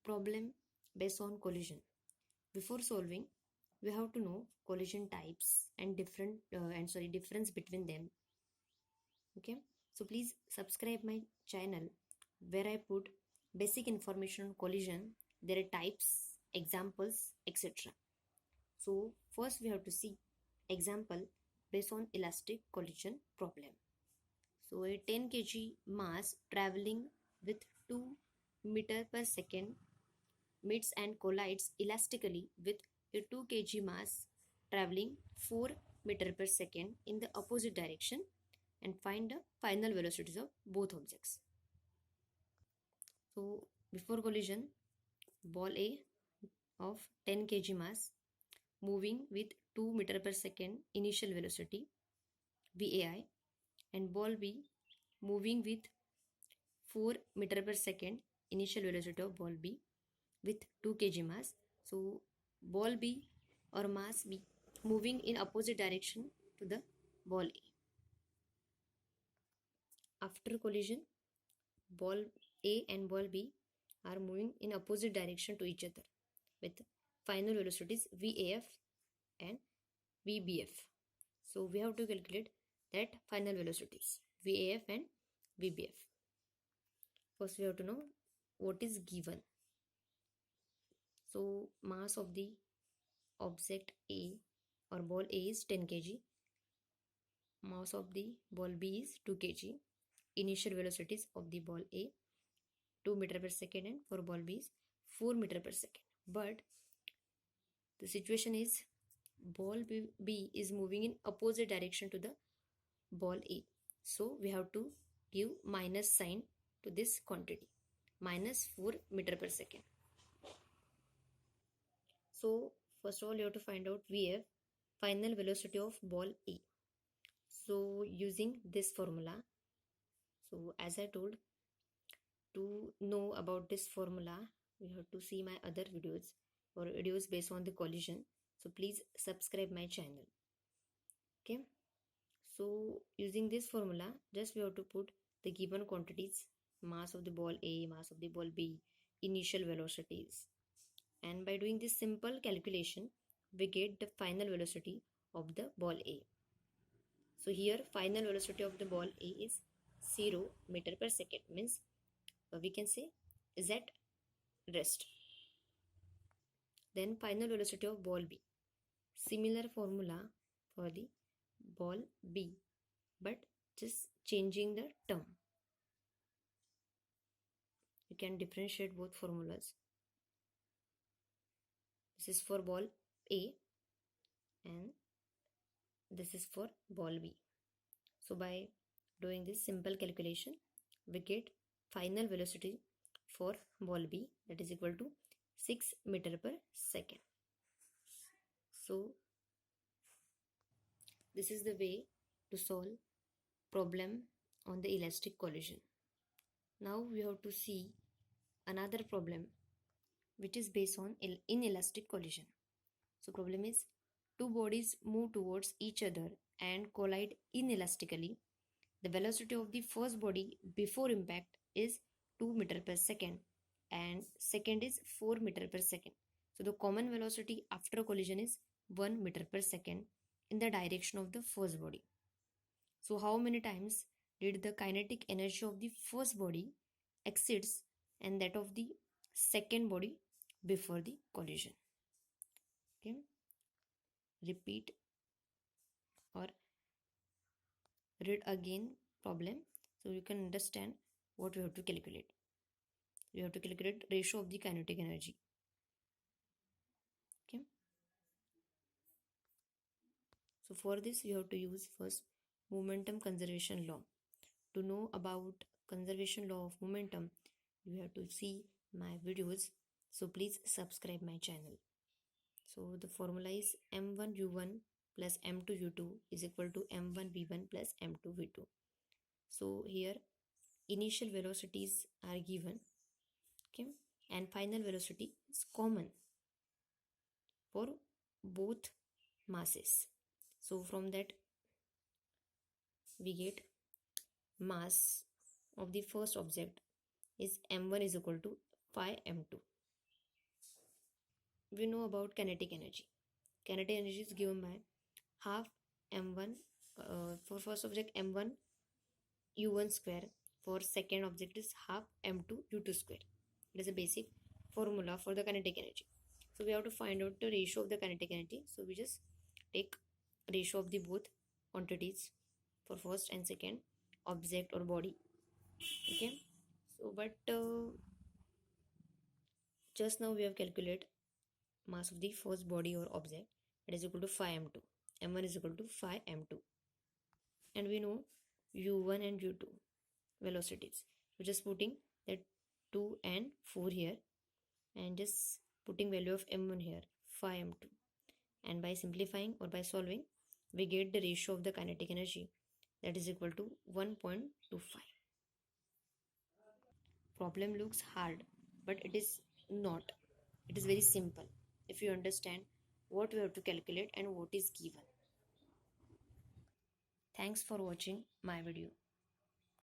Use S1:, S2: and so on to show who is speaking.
S1: problem based on collision. Before solving, we have to know collision types and difference between them. Okay, so please subscribe my channel where I put basic information on collision, their types, examples, etc. So first we have to see example based on elastic collision problem. So a 10 kg mass traveling with 2 meter per second meets and collides elastically with a 2 kg mass traveling 4 meter per second in the opposite direction and find the final velocities of both objects. So before collision, ball A of 10 kg mass moving with 2 meter per second initial velocity VAI and ball B moving with 4 meter per second initial velocity of ball B with 2 kg mass. So ball B or mass B moving in opposite direction to the ball A. After collision, ball A and ball B are moving in opposite direction to each other with final velocities VAF and VBF. So we have to calculate that final velocities VAF and VBF. First we have to know what is given. So mass of the object A or ball A is 10 kg. Mass of the ball B is 2 kg. Initial velocities of the ball A 2 meter per second and for ball B is 4 meter per second. But the situation is ball B is moving in opposite direction to the ball A. So we have to give minus sign to this quantity, minus 4 meter per second. So first of all you have to find out VF, final velocity of ball A. So using this formula, so as I told, to know about this formula you have to see my other videos or videos based on the collision. So please subscribe my channel. Okay, so using this formula just we have to put the given quantities, mass of the ball A, mass of the ball B, initial velocities, and by doing this simple calculation we get the final velocity of the ball A. So here final velocity of the ball A is 0 meter per second, means we can say z rest. Then final velocity of ball B, similar formula for the ball B but just changing the term. You can differentiate both formulas. This is for ball A and this is for ball B. So by doing this simple calculation we get final velocity for ball B, that is equal to 6 meter per second. So this is the way to solve problem on the elastic collision. Now we have to see another problem which is based on inelastic collision. So problem is two bodies move towards each other and collide inelastically. The velocity of the first body before impact is 2 meter per second and second is 4 meter per second. So the common velocity after collision is 1 meter per second in the direction of the first body. So how many times did the kinetic energy of the first body exceeds and that of the second body before the collision? Okay, repeat or read again problem so you can understand what you have to calculate. You have to calculate ratio of the kinetic energy. Okay, so for this you have to use first momentum conservation law. To know about conservation law of momentum you have to see my videos, so please subscribe my channel. So the formula is m1u1 plus m2u2 is equal to m1v1 plus m2v2. So here initial velocities are given, okay, and final velocity is common for both masses. So from that we get mass of the first object is m1 is equal to 5 m2 we know about kinetic energy. Kinetic energy is given by half m1 for first object m1 u1 square, for second object is half m2 u2 square. It is a basic formula for the kinetic energy. So we have to find out the ratio of the kinetic energy. So we just take ratio of the both quantities for first and second object or body. Okay. So but just now we have calculated mass of the first body or object. It is equal to 5 m2. M1 is equal to 5 m2. And we know u1 and u2 velocities. So just putting that 2 and 4 here, and just putting value of m1 here, 5 m2. And by simplifying or by solving, we get the ratio of the kinetic energy, that is equal to 1.25. Problem looks hard, but it is not. It is very simple if you understand what we have to calculate and what is given. Thanks for watching my video.